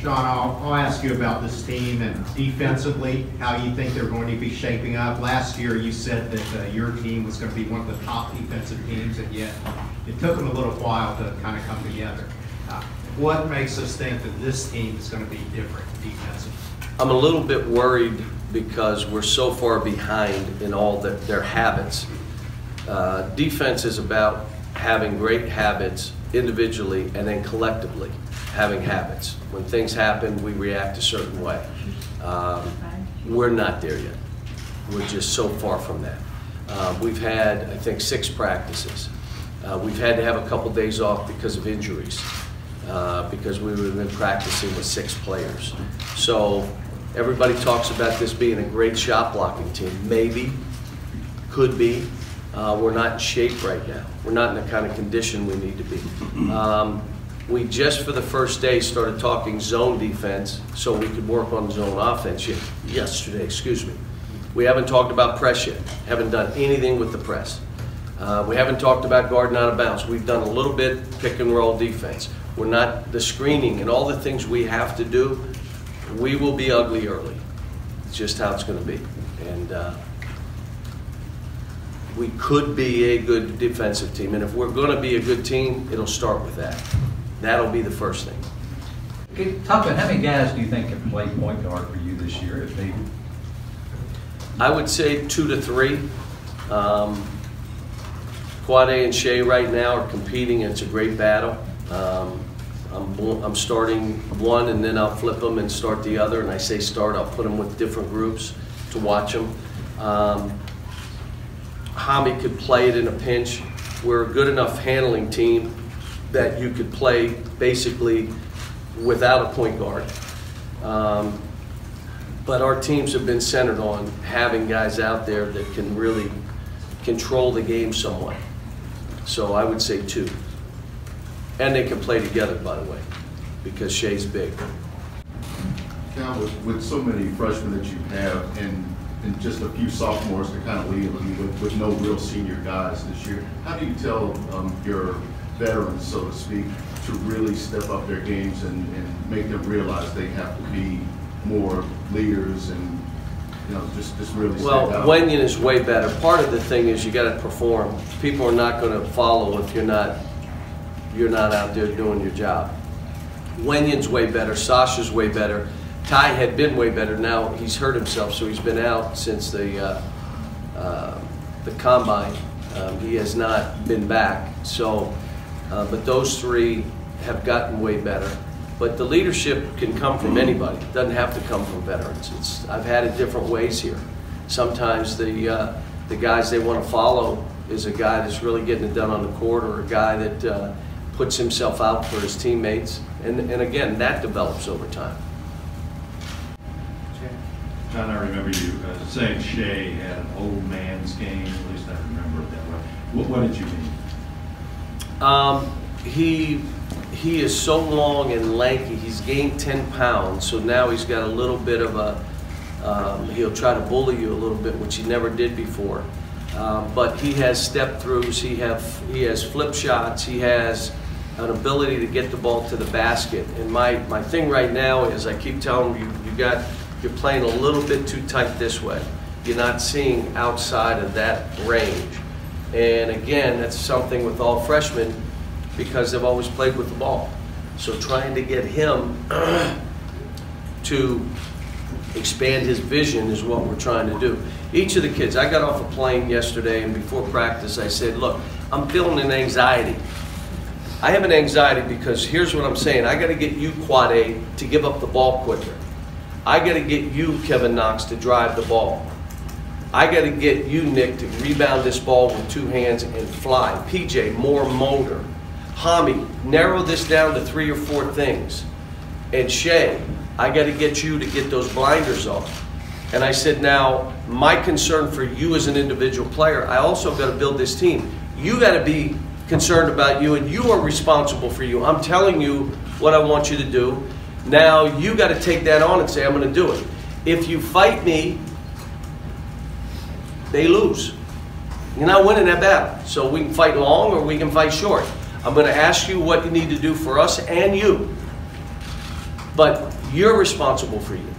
Sean, I'll ask you about this team and defensively, how you think they're going to be shaping up. Last year you said that your team was going to be one of the top defensive teams, and yet it took them a little while to kind of come together. What makes us think that this team is going to be different defensively? I'm a little bit worried because we're so far behind in all their habits. Defense is about having great habits individually and then collectively having habits. When things happen, we react a certain way. We're not there yet. We're just so far from that. We've had, I think, 6 practices. We've had to have a couple days off because of injuries, because we would have been practicing with 6 players. So everybody talks about this being a great shot blocking team. Maybe, could be. We're not in shape right now. We're not in the kind of condition we need to be. We just for the first day started talking zone defense so we could work on zone offense yesterday, excuse me. We haven't talked about press yet. Haven't done anything with the press. We haven't talked about guarding out of bounds. We've done a little bit pick and roll defense. We're not, the screening and all the things we have to do, we will be ugly early. It's just how it's going to be. And we could be a good defensive team. And if we're going to be a good team, it'll start with that. That'll be the first thing. Okay, talk about how many guys do you think can play point guard for you this year if needed? I would say 2 to 3. Quade and Shea right now are competing. It's a great battle. I'm starting one and then I'll flip them and start the other. And I say start, I'll put them with different groups to watch them. Hami could play it in a pinch. We're a good enough handling team that you could play basically without a point guard. But our teams have been centered on having guys out there that can really control the game somewhat. So I would say 2. And they can play together, by the way, because Shea's big. Cal, with so many freshmen that you have and just a few sophomores to kind of lead you with no real senior guys this year, how do you tell your veterans, so to speak, to really step up their games and make them realize they have to be more leaders and just really step out? Well, Wenyon is way better. Part of the thing is you got to perform. People are not going to follow if you're not out there doing your job. Wenyon's way better. Sasha's way better. Ty had been way better. Now he's hurt himself, so he's been out since the combine. He has not been back. So, but those 3 have gotten way better. But the leadership can come from anybody. It doesn't have to come from veterans. I've had it different ways here. Sometimes the guys they want to follow is a guy that's really getting it done on the court, or a guy that puts himself out for his teammates. And again, that develops over time. John, I remember you saying Shea had an old man's game. At least I remember it that way. What did you mean? He is so long and lanky. He's gained 10 pounds, so now he's got a little bit of a, he'll try to bully you a little bit, which he never did before. But he has step throughs, he has flip shots, he has an ability to get the ball to the basket. And my thing right now is I keep telling you, you're playing a little bit too tight this way. You're not seeing outside of that range. And again, that's something with all freshmen because they've always played with the ball. So trying to get him to expand his vision is what we're trying to do. Each of the kids, I got off a plane yesterday and before practice I said, look, I'm feeling an anxiety. I have an anxiety because here's what I'm saying. I got to get you, Quade, to give up the ball quicker. I got to get you, Kevin Knox, to drive the ball. I got to get you, Nick, to rebound this ball with 2 hands and fly. PJ, more motor. Hami, narrow this down to 3 or 4 things. And Shea, I got to get you to get those blinders off. And I said, now, my concern for you as an individual player, I also got to build this team. You got to be concerned about you, and you are responsible for you. I'm telling you what I want you to do. Now, you got to take that on and say, I'm going to do it. If you fight me, they lose. You're not winning that battle. So we can fight long or we can fight short. I'm going to ask you what you need to do for us and you. But you're responsible for you.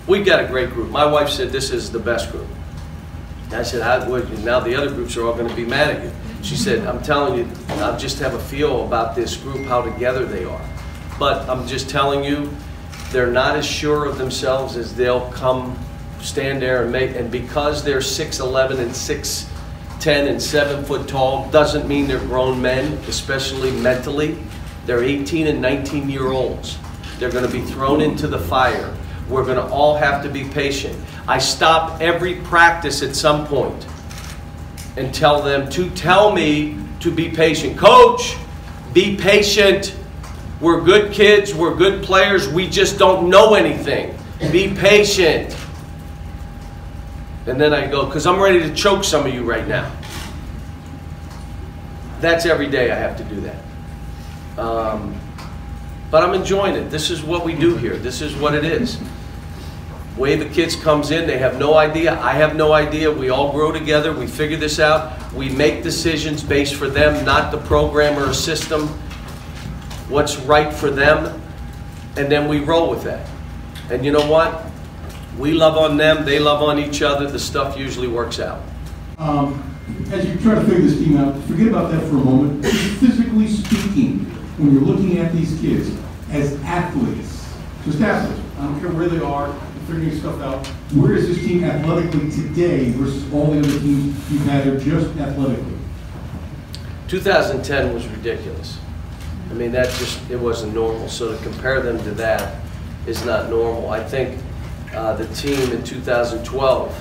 We've got a great group. My wife said this is the best group. I said, now the other groups are all going to be mad at you. She said, I'm telling you, I just have a feel about this group, how together they are. But I'm just telling you, they're not as sure of themselves as they'll come stand there and make, and because they're 6'11" and 6'10" and 7 foot tall, doesn't mean they're grown men, especially mentally. They're 18 and 19-year-olds. They're going to be thrown into the fire. We're going to all have to be patient. I stop every practice at some point and tell them to tell me to be patient. Coach, be patient. We're good kids. We're good players. We just don't know anything. Be patient. And then I go, because I'm ready to choke some of you right now. That's every day I have to do that. But I'm enjoying it. This is what we do here. This is what it is. Way the kids comes in, they have no idea. I have no idea. We all grow together. We figure this out. We make decisions based for them, not the program or a system. What's right for them, and then we roll with that. And you know what? We love on them. They love on each other. The stuff usually works out. As you try to figure this team out, forget about that for a moment. Physically speaking, when you're looking at these kids as athletes, just athletes, I don't care where they are, figuring stuff out, where is this team athletically today versus all the other teams you've had here just athletically? 2010 was ridiculous. I mean, that just, it wasn't normal. So to compare them to that is not normal. I think the team in 2012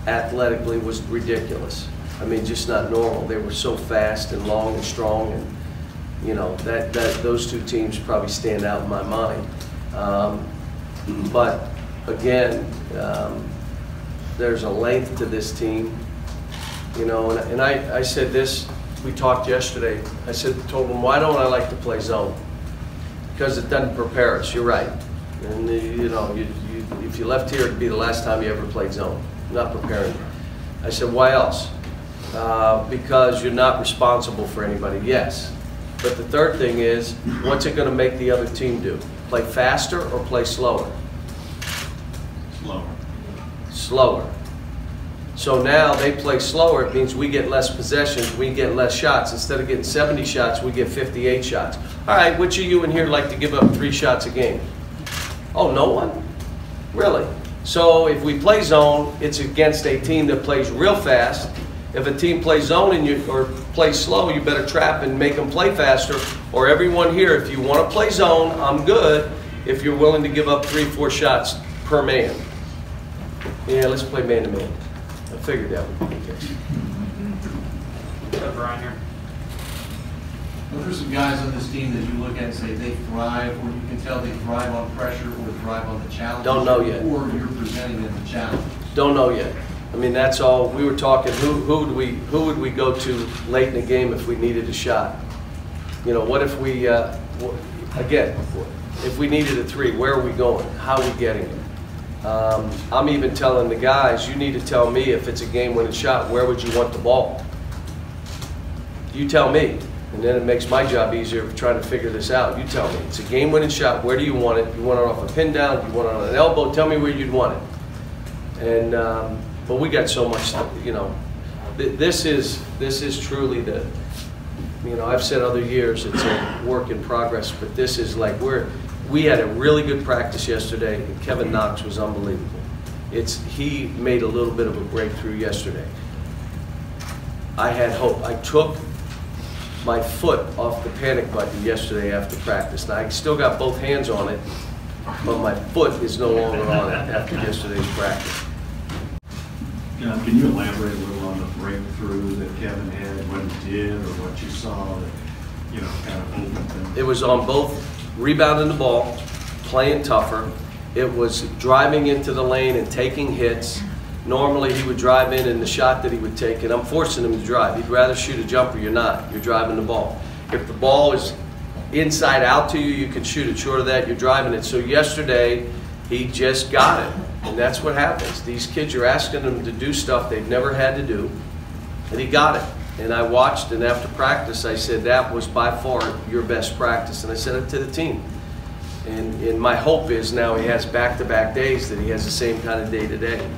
athletically was ridiculous. I mean, just not normal. They were so fast and long and strong, and you know that those two teams probably stand out in my mind. But again, there's a length to this team, you know. And I said this. We talked yesterday. I told them, why don't I like to play zone? Because it doesn't prepare us. You're right. And you know, if you left here, it'd be the last time you ever played zone. Not preparing you. I said, why else? Because you're not responsible for anybody. Yes. But the third thing is, what's it going to make the other team do? Play faster or play slower? Slower. Slower. So now they play slower. It means we get less possessions. We get less shots. Instead of getting 70 shots, we get 58 shots. All right, which of you in here like to give up 3 shots a game? Oh, no one? Really? So if we play zone, it's against a team that plays real fast. If a team plays zone or plays slow, you better trap and make them play faster. Or everyone here, if you want to play zone, I'm good. If you're willing to give up 3-4 shots per man. Yeah, let's play man-to-man. I figured that would be the case. Brian here. What are some guys on this team that you look at and say they thrive, or you can tell they thrive on pressure or thrive on the challenge? Don't know yet. Or you're presenting them the challenge? Don't know yet. I mean, that's all. We were talking, who would we go to late in the game if we needed a shot? You know, what if we, again, if we needed a 3, where are we going? How are we getting it? I'm even telling the guys, you need to tell me if it's a game-winning shot, where would you want the ball? You tell me, and then it makes my job easier of trying to figure this out. You tell me, it's a game-winning shot, where do you want it? You want it off a pin down? You want it on an elbow? Tell me where you'd want it. And, but we got so much, you know, this is truly the, you know, I've said other years it's a work in progress, but this is like we had a really good practice yesterday, and Kevin Knox was unbelievable. He made a little bit of a breakthrough yesterday. I had hope. I took my foot off the panic button yesterday after practice. Now, I still got both hands on it, but my foot is no longer on it after yesterday's practice. Can you elaborate a little on the breakthrough that Kevin had, what he did, or what you saw that, you know, kind of opened things? It was on both rebounding the ball, playing tougher. It was driving into the lane and taking hits. Normally he would drive in the shot that he would take, and I'm forcing him to drive. He'd rather shoot a jumper. You're not. You're driving the ball. If the ball is inside out to you, you can shoot it. Short of that, you're driving it. So yesterday, he just got it. And that's what happens. These kids are asking him to do stuff they've never had to do, and he got it. And I watched, and after practice, I said, that was by far your best practice. And I said it to the team. And my hope is now he has back-to-back days that he has the same kind of day today.